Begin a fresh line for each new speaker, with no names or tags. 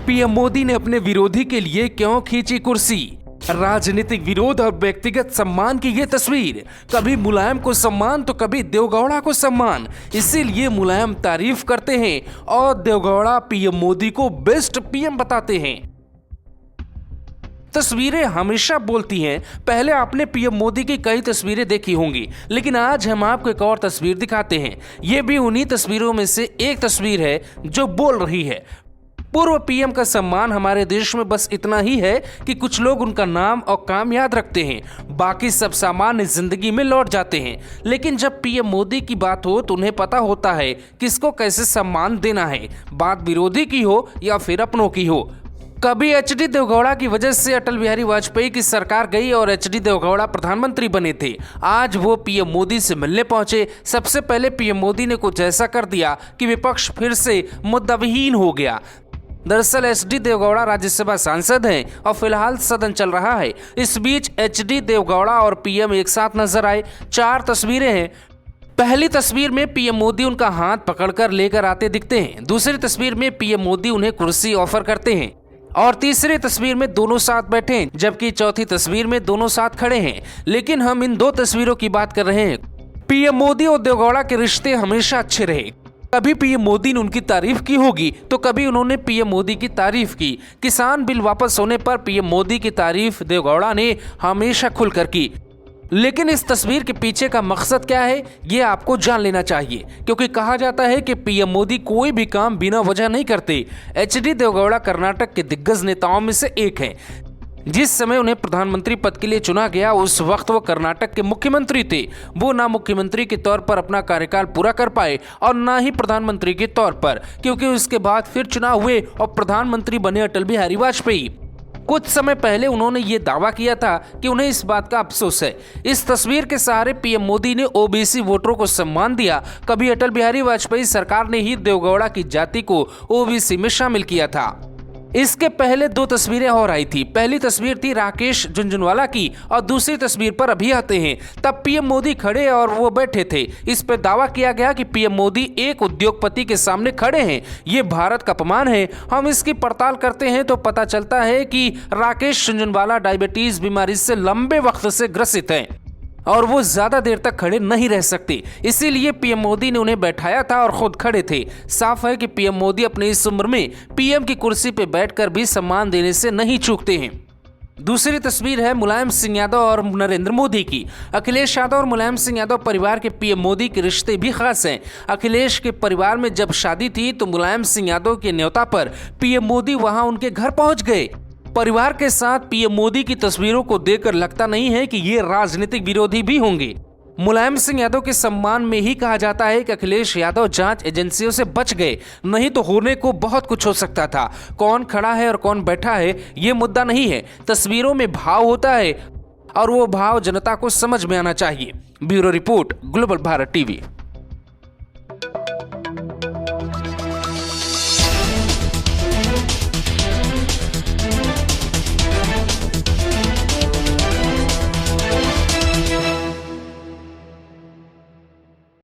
PM Modi ने अपने विरोधी के लिए क्यों खींची कुर्सी? राजनीतिक विरोध और व्यक्तिगत सम्मान की ये तस्वीर, कभी मुलायम को सम्मान तो कभी देवगौड़ा को सम्मान। इसीलिए मुलायम तारीफ करते हैं और देवगौड़ा पीएम मोदी को बेस्ट पीएम बताते हैं। तस्वीरें हमेशा बोलती हैं। पहले आपने पीएम मोदी की कई तस्वीरें देखी होंगी, लेकिन आज हम आपको एक और तस्वीर दिखाते हैं। ये भी उन्हीं तस्वीरों में से एक तस्वीर है जो बोल रही है। पूर्व पीएम का सम्मान हमारे देश में बस इतना ही है कि कुछ लोग उनका नाम और काम याद रखते हैं, बाकी सब सामान्य जिंदगी में लौट जाते हैं। लेकिन जब पीएम मोदी की बात हो तो उन्हें पता होता है किसको कैसे सम्मान देना है, बात विरोधी की हो या फिर अपनों की हो। कभी एचडी देवगौड़ा की वजह से अटल बिहारी वाजपेयी की सरकार गई और एचडी देवगौड़ा प्रधानमंत्री बने थे। आज वो पीएम मोदी से मिलने पहुंचे। सबसे पहले पीएम मोदी ने कुछ ऐसा कर दिया कि विपक्ष फिर से मुद्दाविहीन हो गया। दरअसल एचडी देवगौड़ा राज्यसभा सांसद हैं और फिलहाल सदन चल रहा है। इस बीच एचडी देवगौड़ा और पीएम एक साथ नजर आए। 4 तस्वीरें हैं। पहली तस्वीर में पीएम मोदी उनका हाथ पकड़कर लेकर आते दिखते हैं। दूसरी तस्वीर में पीएम मोदी उन्हें कुर्सी ऑफर करते हैं और तीसरी तस्वीर में दोनों साथ बैठे हैं, जबकि चौथी तस्वीर में दोनों साथ खड़े हैं। लेकिन हम इन 2 तस्वीरों की बात कर रहे हैं। पीएम मोदी और देवगौड़ा के रिश्ते हमेशा अच्छे रहे। कभी पीएम मोदी ने उनकी तारीफ की होगी तो कभी उन्होंने पीएम मोदी की तारीफ की। किसान बिल वापस होने पर पीएम मोदी की तारीफ देवगौड़ा ने हमेशा खुलकर की। लेकिन इस तस्वीर के पीछे का मकसद क्या है, ये आपको जान लेना चाहिए, क्योंकि कहा जाता है कि पीएम मोदी कोई भी काम बिना वजह नहीं करते। एचडी देवगौड़ा कर्नाटक के दिग्गज नेताओं में से एक हैं। जिस समय उन्हें प्रधानमंत्री पद के लिए चुना गया उस वक्त वो कर्नाटक के मुख्यमंत्री थे। वो ना मुख्यमंत्री के तौर पर अपना कार्यकाल पूरा कर पाए और ना ही प्रधानमंत्री के तौर पर, क्योंकि उसके बाद फिर चुनाव हुए और प्रधानमंत्री बने अटल बिहारी वाजपेयी। कुछ समय पहले उन्होंने ये दावा किया था कि उन्हें इस बात का अफसोस है। इस तस्वीर के सहारे पीएम मोदी ने ओबीसी वोटरों को सम्मान दिया। कभी अटल बिहारी वाजपेयी सरकार ने ही देवगौड़ा की जाति को ओबीसी में शामिल किया था। इसके पहले 2 तस्वीरें और आई थी। पहली तस्वीर थी राकेश झुनझुनवाला की और दूसरी तस्वीर पर अभी आते हैं। तब पीएम मोदी खड़े और वो बैठे थे। इस पर दावा किया गया कि पीएम मोदी एक उद्योगपति के सामने खड़े हैं। ये भारत का अपमान है। हम इसकी पड़ताल करते हैं तो पता चलता है कि राकेश झुनझुनवाला डायबिटीज बीमारी से लंबे वक्त से ग्रसित हैं और वो ज्यादा देर तक खड़े नहीं रह सकते। इसीलिए पीएम मोदी ने उन्हें बैठाया था और खुद खड़े थे। साफ है कि पीएम मोदी अपनी इस उम्र में पीएम की कुर्सी पे बैठकर भी सम्मान देने से नहीं चूकते हैं। दूसरी तस्वीर है मुलायम सिंह यादव और नरेंद्र मोदी की। अखिलेश यादव और मुलायम सिंह यादव परिवार के पीएम मोदी के रिश्ते भी खास हैं। अखिलेश के परिवार में जब शादी थी तो मुलायम सिंह यादव के न्योता पर पीएम मोदी वहां उनके घर पहुंच गए। परिवार के साथ पीएम मोदी की तस्वीरों को देखकर लगता नहीं है कि ये राजनीतिक विरोधी भी होंगे। मुलायम सिंह यादव के सम्मान में ही कहा जाता है कि अखिलेश यादव जांच एजेंसियों से बच गए, नहीं तो होने को बहुत कुछ हो सकता था। कौन खड़ा है और कौन बैठा है ये मुद्दा नहीं है। तस्वीरों में भाव होता है और वो भाव जनता को समझ में आना चाहिए। Bureau report, global Bharat TV.